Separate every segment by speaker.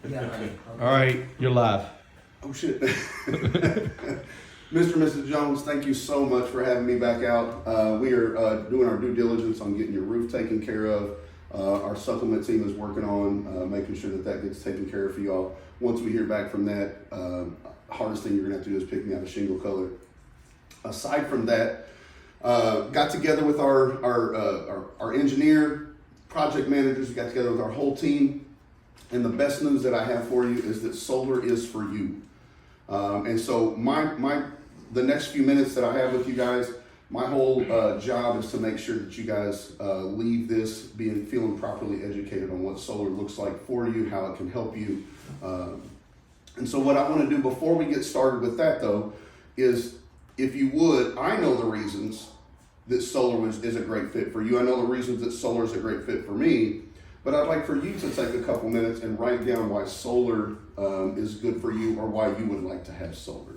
Speaker 1: All right, you're live.
Speaker 2: Oh shit. Mr. and Mrs. Jones, thank you so much for having me back out. We are doing our due diligence on getting your roof taken care of. Our supplement team is working on making sure that that gets taken care of for y'all. Once we hear back from that, hardest thing you're gonna have to do is pick me out a shingle color. Aside from that, got together with our engineer, project managers, we got together with our whole team. And the best news that I have for you is that solar is for you. And so the next few minutes that I have with you guys, my whole job is to make sure that you guys leave this feeling properly educated on what solar looks like for you, how it can help you. And so what I want to do before we get started with that though, is if you would, I know the reasons that solar is a great fit for you. I know the reasons that solar is a great fit for me. But I'd like for you to take a couple minutes and write down why solar is good for you or why you would like to have solar.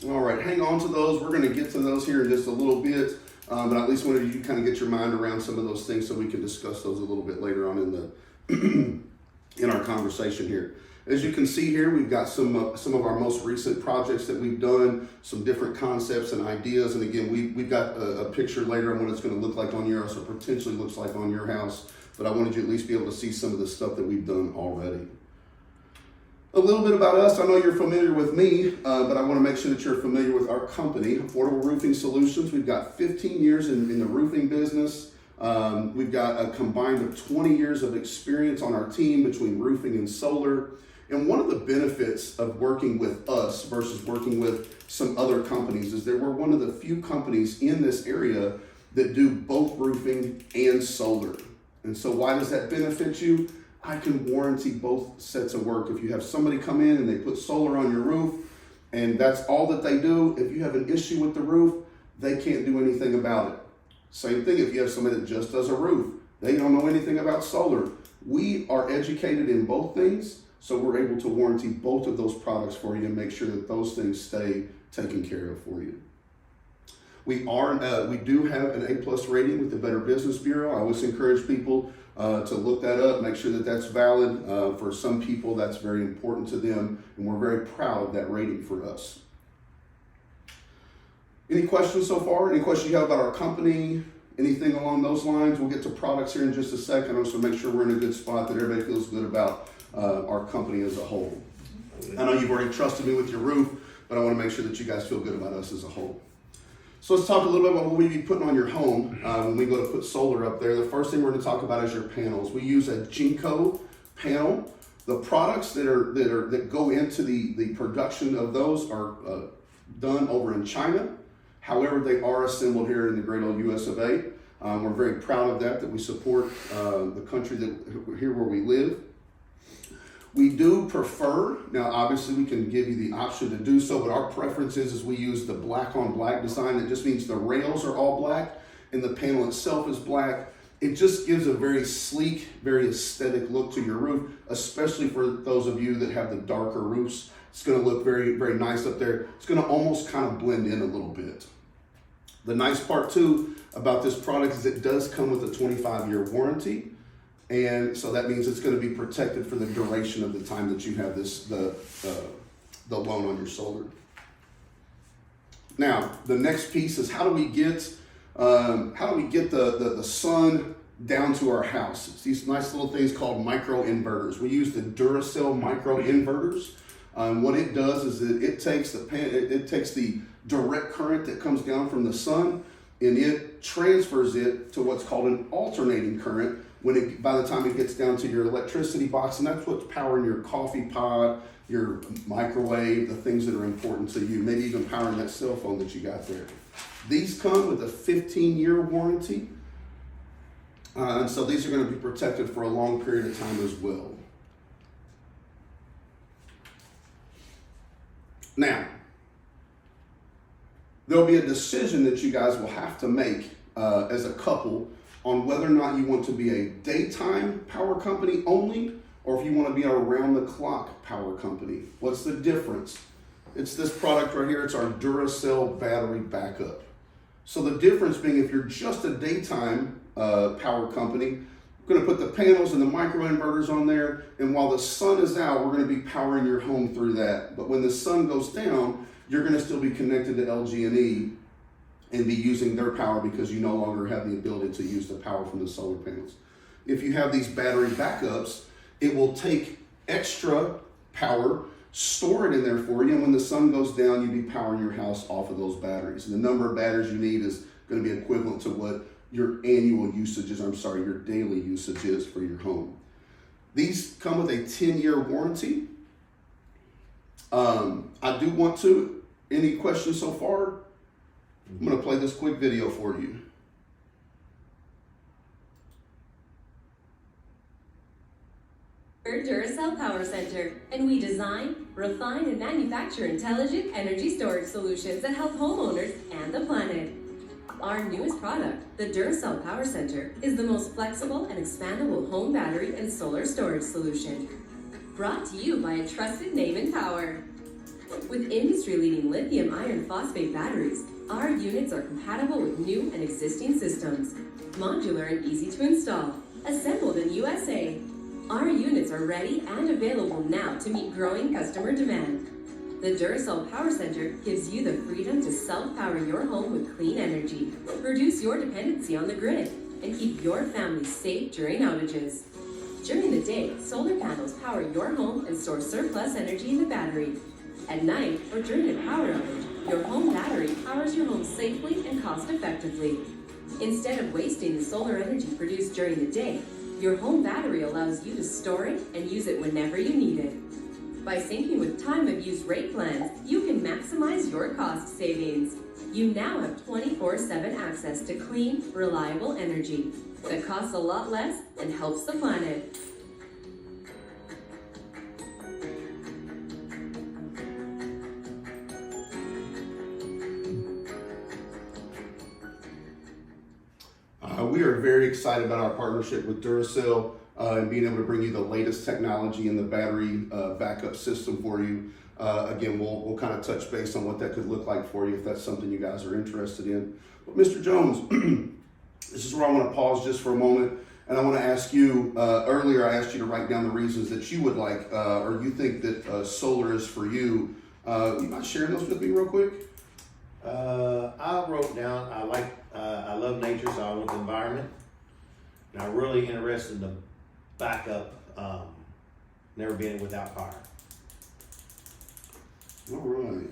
Speaker 2: All right, hang on to those. We're going to get to those here in just a little bit, but at least wanted you to kind of get your mind around some of those things so we can discuss those a little bit later on in the in our conversation here. As you can see here, we've got some of our most recent projects that we've done, some different concepts and ideas. And again, we've got a picture later on what it's going to look like on your house or potentially looks like on your house. But I wanted you to at least be able to see some of the stuff that we've done already. A little bit about us. I know you're familiar with me, but I want to make sure that you're familiar with our company, Affordable Roofing Solutions. We've got 15 years in the roofing business. We've got a combined of 20 years of experience on our team between roofing and solar. And one of the benefits of working with us versus working with some other companies is that we're one of the few companies in this area that do both roofing and solar. And so why does that benefit you? I can warranty both sets of work. If you have somebody come in and they put solar on your roof and that's all that they do, if you have an issue with the roof, they can't do anything about it. Same thing if you have somebody that just does a roof. They don't know anything about solar. We are educated in both things. So we're able to warranty both of those products for you and make sure that those things stay taken care of for you. We do have an A+ rating with the Better Business Bureau. I always encourage people to look that up, make sure that that's valid. For some people, that's very important to them, and we're very proud of that rating for us. Any questions so far? Any questions you have about our company? Anything along those lines? We'll get to products here in just a second. Also make sure we're in a good spot that everybody feels good about our company as a whole. I know you've already trusted me with your roof, but I want to make sure that you guys feel good about us as a whole. So let's talk a little bit about what we be putting on your home when we go to put solar up there. The first thing we're going to talk about is your panels. We use a Jinko panel. The products that go into the production of those are done over in China. However, they are assembled here in the great old US of A. We're very proud of that we support the country here where we live. We do prefer, now obviously we can give you the option to do so, but our preference is we use the black on black design. That just means the rails are all black and the panel itself is black. It just gives a very sleek, very aesthetic look to your roof, especially for those of you that have the darker roofs. It's gonna look very, very nice up there. It's gonna almost kind of blend in a little bit. The nice part too about this product is it does come with a 25-year warranty. And so that means it's going to be protected for the duration of the time that you have the loan on your solar. Now, the next piece is how do we get the sun down to our house? It's these nice little things called micro inverters. We use the Duracell micro inverters. What it does is that it takes the direct current that comes down from the sun and it transfers it to what's called an alternating current by the time it gets down to your electricity box, and that's what's powering your coffee pot, your microwave, the things that are important to you, maybe even powering that cell phone that you got there. These come with a 15-year warranty, and so these are going to be protected for a long period of time as well. Now, there'll be a decision that you guys will have to make as a couple on whether or not you want to be a daytime power company only, or if you want to be an around-the-clock power company. What's the difference? It's this product right here. It's our Duracell battery backup. So the difference being, if you're just a daytime power company, we're going to put the panels and the microinverters on there, and while the sun is out, we're going to be powering your home through that. But when the sun goes down, you're going to still be connected to LG&E and be using their power because you no longer have the ability to use the power from the solar panels. If you have these battery backups, it will take extra power, store it in there for you, and when the sun goes down, you'll be powering your house off of those batteries. And the number of batteries you need is going to be equivalent to what your annual usage is, your daily usage is for your home. These come with a 10-year warranty. I do want to, any questions so far? I'm going to play this quick video for you.
Speaker 3: We're Duracell Power Center, and we design, refine, and manufacture intelligent energy storage solutions that help homeowners and the planet. Our newest product, the Duracell Power Center, is the most flexible and expandable home battery and solar storage solution. Brought to you by a trusted name in power. With industry-leading lithium iron phosphate batteries, our units are compatible with new and existing systems. Modular and easy to install, assembled in USA. Our units are ready and available now to meet growing customer demand. The Duracell Power Center gives you the freedom to self-power your home with clean energy, reduce your dependency on the grid, and keep your family safe during outages. During the day, solar panels power your home and store surplus energy in the battery. At night, or during a power outage, your home battery powers your home safely and cost-effectively. Instead of wasting the solar energy produced during the day, your home battery allows you to store it and use it whenever you need it. By syncing with time of use rate plans, you can maximize your cost savings. You now have 24/7 access to clean, reliable energy that costs a lot less and helps the planet.
Speaker 2: We are very excited about our partnership with Duracell and being able to bring you the latest technology in the battery backup system for you. Again, we'll kind of touch base on what that could look like for you if that's something you guys are interested in. But Mr. Jones, this is where I want to pause just for a moment, and I want to ask you, earlier I asked you to write down the reasons that you would like, or you think that solar is for you. You mind sharing those with me real quick?
Speaker 4: I wrote down, I love nature, so I want the environment. And I'm really interested in the backup, never being without power.
Speaker 2: All right.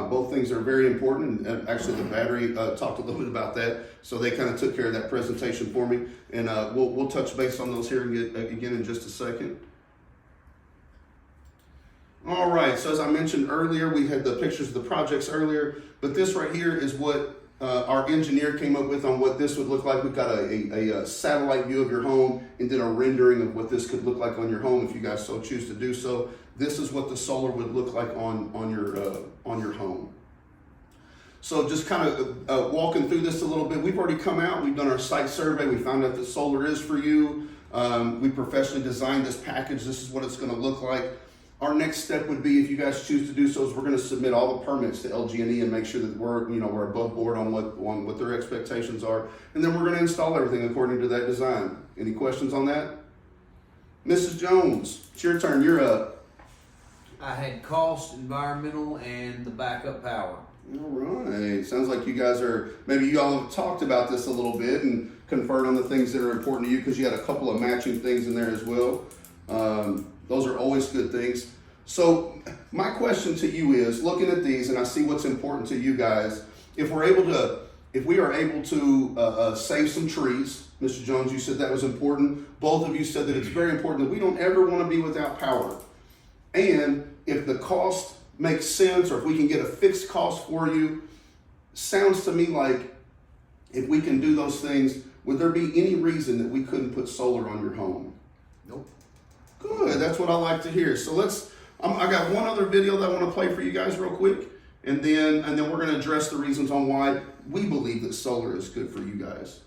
Speaker 2: Both things are very important, and actually the battery talked a little bit about that, so they kind of took care of that presentation for me, and we'll touch base on those here again in just a second. All right, so as I mentioned earlier, we had the pictures of the projects earlier, but this right here is what our engineer came up with on what this would look like. We've got a satellite view of your home and did a rendering of what this could look like on your home if you guys so choose to do so. This is what the solar would look like on your home. So just kind of walking through this a little bit, we've already come out, we've done our site survey, we found out that solar is for you. We professionally designed this package, this is what it's gonna look like. Our next step would be, if you guys choose to do so, is we're going to submit all the permits to LG&E and make sure that we're above board on what their expectations are, and then we're going to install everything according to that design. Any questions on that? Mrs. Jones, it's your turn. You're up.
Speaker 5: I had cost, environmental, and the backup power.
Speaker 2: All right. Sounds like you guys maybe you all have talked about this a little bit and conferred on the things that are important to you, because you had a couple of matching things in there as well. Those are always good things. So my question to you is, looking at these, and I see what's important to you guys, if we are able to save some trees, Mr. Jones, you said that was important. Both of you said that it's very important that we don't ever want to be without power. And if the cost makes sense, or if we can get a fixed cost for you, sounds to me like if we can do those things, would there be any reason that we couldn't put solar on your home?
Speaker 5: Nope.
Speaker 2: Good, that's what I like to hear. So I got one other video that I want to play for you guys real quick, and then we're going to address the reasons on why we believe that solar is good for you guys.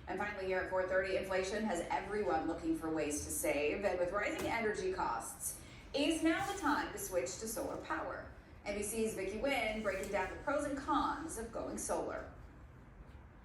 Speaker 6: And finally, here at 4:30, inflation has everyone looking for ways to save, and with rising energy costs, is now the time to switch to solar power. NBC's Vicki Wynn breaking down the pros and cons of going solar.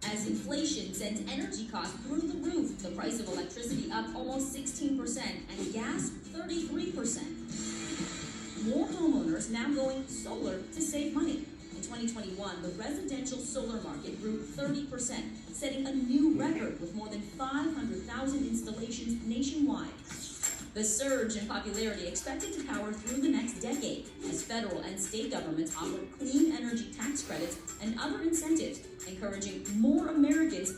Speaker 7: As inflation sends energy costs through the roof, the price of electricity up almost 16% and gas 33%. More homeowners now going solar to save money. In 2021, the residential solar market grew 30%, setting a new record with more than 500,000 installations nationwide. The surge in popularity expected to power through the next decade as federal and state governments offer clean energy tax credits and other incentives, encouraging more Americans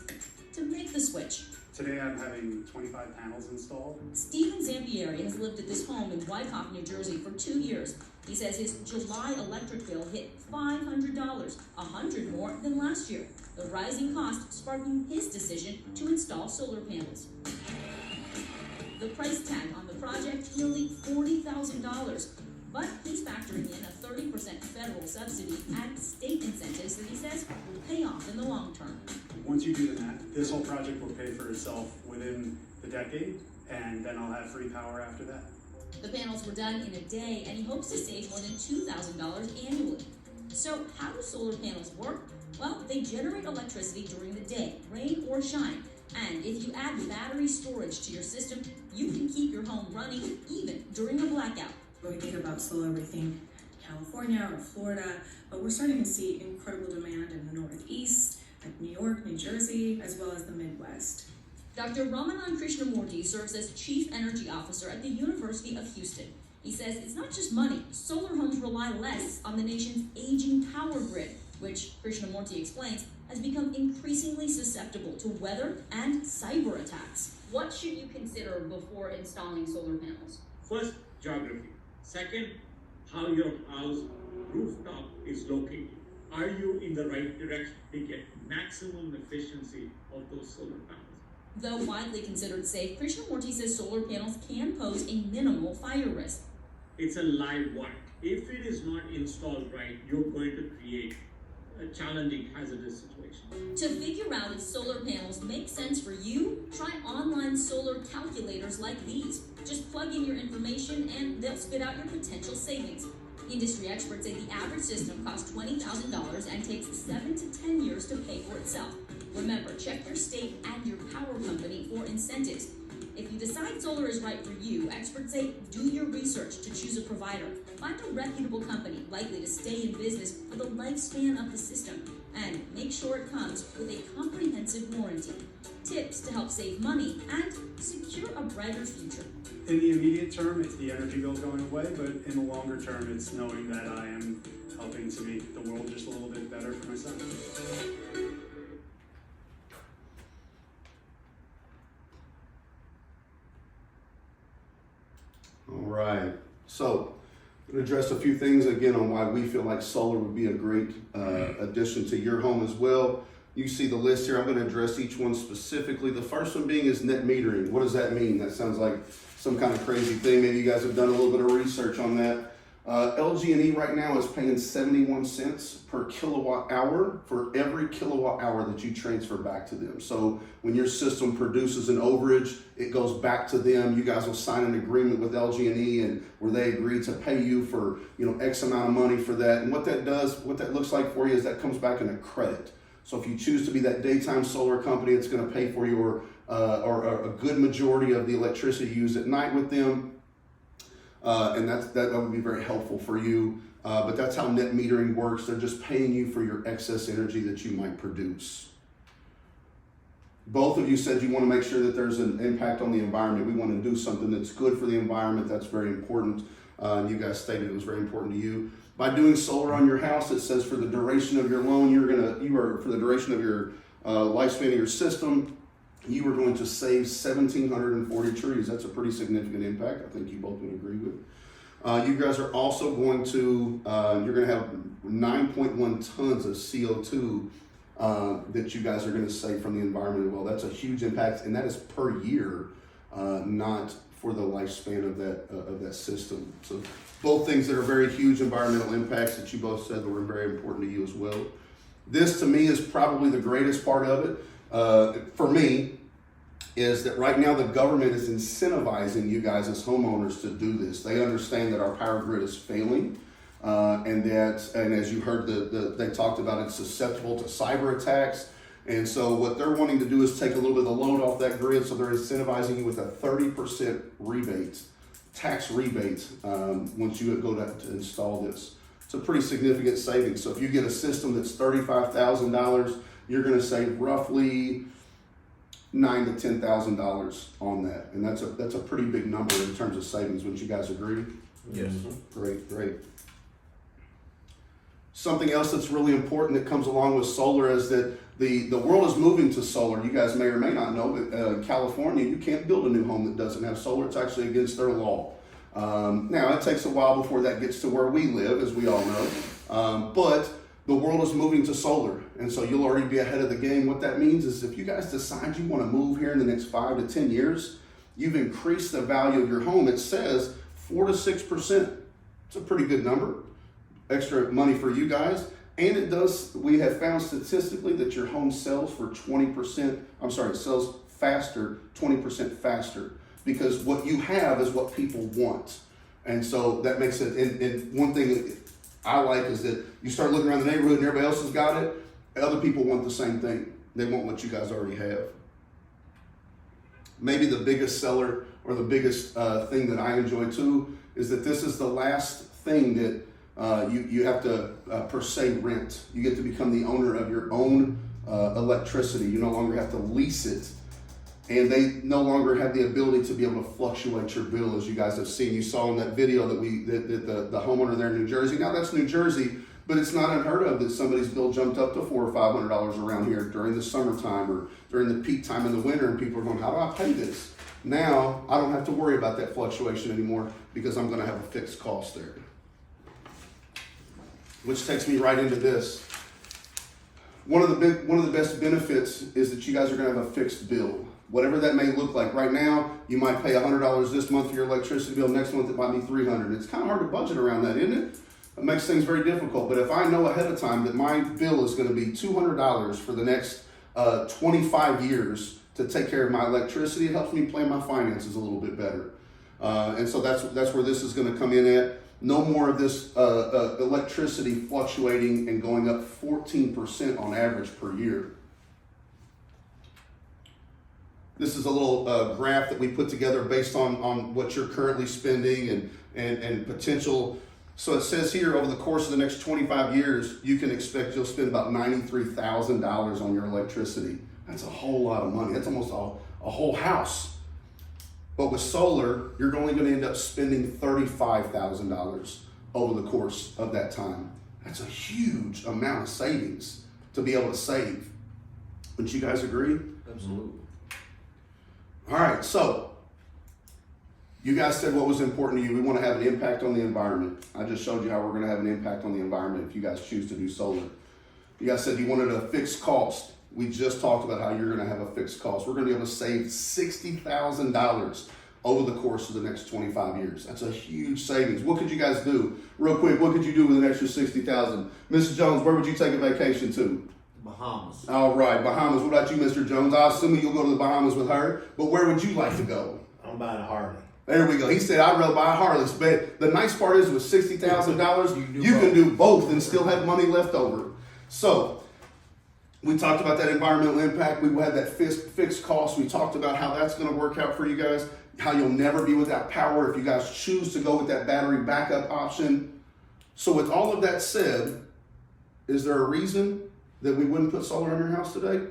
Speaker 7: to make the switch.
Speaker 8: Today I'm having 25 panels installed.
Speaker 7: Stephen Zampieri has lived at this home in Wyckoff, New Jersey for 2 years. He says his July electric bill hit $500, $100 more than last year. The rising cost sparking his decision to install solar panels. The price tag on the project, nearly $40,000. But he's factoring in a 30% federal subsidy and state incentives that he says will pay off in the long term.
Speaker 8: Once you do the math, this whole project will pay for itself within the decade, and then I'll have free power after that.
Speaker 7: The panels were done in a day, and he hopes to save more than $2,000 annually. So how do solar panels work? Well, they generate electricity during the day, rain or shine. And if you add battery storage to your system, you can keep your home running even during a blackout.
Speaker 9: When we think about solar, we think California or Florida, but we're starting to see incredible demand in the Northeast, like New York, New Jersey, as well as the Midwest.
Speaker 7: Dr. Ramanan Krishnamurti serves as Chief Energy Officer at the University of Houston. He says it's not just money. Solar homes rely less on the nation's aging power grid, which Krishnamurti explains has become increasingly susceptible to weather and cyber attacks. What should you consider before installing solar panels?
Speaker 10: First, geography. Second, how your house rooftop is located. Are you in the right direction to get maximum efficiency of those solar panels?
Speaker 7: Though widely considered safe, Krishnamurti says solar panels can pose a minimal fire risk.
Speaker 10: It's a live wire. If it is not installed right, you're going to create a challenging, hazardous situation.
Speaker 7: To figure out if solar panels make sense for you, try online solar calculators like these. Just plug in your information and they'll spit out your potential savings. Industry experts say the average system costs $20,000 and takes 7 to 10 years to pay for itself. Remember, check your state and your power company for incentives. If you decide solar is right for you, experts say do your research to choose a provider. Find a reputable company likely to stay in business for the lifespan of the system. And make sure it comes with a comprehensive warranty. Tips to help save money and secure a brighter future.
Speaker 8: In the immediate term, it's the energy bill going away, but in the longer term, it's knowing that I am helping to make the world just a little bit better for my son.
Speaker 2: All right, so I'm going to address a few things again on why we feel like solar would be a great addition to your home as well. You see the list here. I'm going to address each one specifically. The first one being is net metering. What does that mean? That sounds like some kind of crazy thing. Maybe you guys have done a little bit of research on that. LG&E right now is paying 71 cents per kilowatt hour for every kilowatt hour that you transfer back to them. So when your system produces an overage, it goes back to them. You guys will sign an agreement with LG&E and where they agree to pay you for, X amount of money for that. And what that does, what that looks like for you is that comes back in a credit. So if you choose to be that daytime solar company, it's going to pay for your or a good majority of the electricity used at night with them. And that would be very helpful for you. But that's how net metering works. They're just paying you for your excess energy that you might produce. Both of you said you want to make sure that there's an impact on the environment. We want to do something that's good for the environment. That's very important. And you guys stated it was very important to you. By doing solar on your house, it says for the duration of your loan, for the duration of your lifespan of your system, you are going to save 1,740 trees. That's a pretty significant impact. I think you both would agree with. You guys are also going to, you're going to have 9.1 tons of CO2 that you guys are going to save from the environment as well. That's a huge impact, and that is per year, not for the lifespan of that system. So both things that are very huge environmental impacts that you both said were very important to you as well. This to me is probably the greatest part of it. For me, is that right now the government is incentivizing you guys as homeowners to do this. They understand that our power grid is failing. and as you heard, they talked about it's susceptible to cyber attacks. And so what they're wanting to do is take a little bit of the load off that grid, so they're incentivizing you with a 30% rebate, tax rebate, once you go to install this. It's a pretty significant savings. So if you get a system that's $35,000, you're going to save roughly $9,000 to $10,000 on that, and that's a pretty big number in terms of savings. Wouldn't you guys agree?
Speaker 4: Yes.
Speaker 2: Great. Something else that's really important that comes along with solar is that the world is moving to solar. You guys may or may not know, but in California, you can't build a new home that doesn't have solar. It's actually against their law. Now, it takes a while before that gets to where we live, as we all know, but the world is moving to solar, and so you'll already be ahead of the game. What that means is if you guys decide you want to move here in the next 5 to 10 years, you've increased the value of your home. It says 4 to 6%. It's a pretty good number. Extra money for you guys. And it does, we have found statistically that your home sells for 20%, it sells faster, 20% faster, because what you have is what people want. And so that makes it, and one thing I like is that you start looking around the neighborhood and everybody else has got it. Other people want the same thing. They want what you guys already have. Maybe the biggest seller or the biggest thing that I enjoy too is that this is the last thing that you have to per se rent. You get to become the owner of your own electricity. You no longer have to lease it, and they no longer have the ability to be able to fluctuate your bill, as you guys have seen. You saw in that video that the homeowner there in New Jersey. Now that's New Jersey, but it's not unheard of that somebody's bill jumped up to $400 or $500 around here during the summertime or during the peak time in the winter, and people are going, "How do I pay this?" Now I don't have to worry about that fluctuation anymore because I'm going to have a fixed cost there. Which takes me right into this. One of the best benefits is that you guys are going to have a fixed bill. Whatever that may look like. Right now, you might pay $100 this month for your electricity bill. Next month, it might be $300. It's kind of hard to budget around that, isn't it? It makes things very difficult. But if I know ahead of time that my bill is going to be $200 for the next 25 years to take care of my electricity, it helps me plan my finances a little bit better. And so that's where this is going to come in at. No more of this electricity fluctuating and going up 14% on average per year. This is a little graph that we put together based on what you're currently spending and potential. So it says here, over the course of the next 25 years, you can expect you'll spend about $93,000 on your electricity. That's a whole lot of money. That's almost a whole house. But with solar, you're only going to end up spending $35,000 over the course of that time. That's a huge amount of savings to be able to save. Wouldn't you guys agree?
Speaker 5: Absolutely.
Speaker 2: All right, so you guys said what was important to you. We want to have an impact on the environment. I just showed you how we're going to have an impact on the environment if you guys choose to do solar. You guys said you wanted a fixed cost. We just talked about how you're going to have a fixed cost. We're going to be able to save $60,000 over the course of the next 25 years. That's a huge savings. What could you guys do? Real quick, what could you do with an extra $60,000? Mrs. Jones, where would you take a vacation to?
Speaker 5: Bahamas.
Speaker 2: All right, Bahamas. What about you, Mr. Jones? I assume you'll go to the Bahamas with her, but where would you like to go?
Speaker 4: I'm buying a Harley.
Speaker 2: There we go. He said, I'd rather buy a Harley. But the nice part is with $60,000, you can do both and still have money left over. So we talked about that environmental impact. We had that fixed cost. We talked about how that's going to work out for you guys, how you'll never be without power if you guys choose to go with that battery backup option. So with all of that said, is there a reason that we wouldn't put solar in your house today?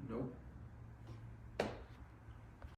Speaker 5: Nope.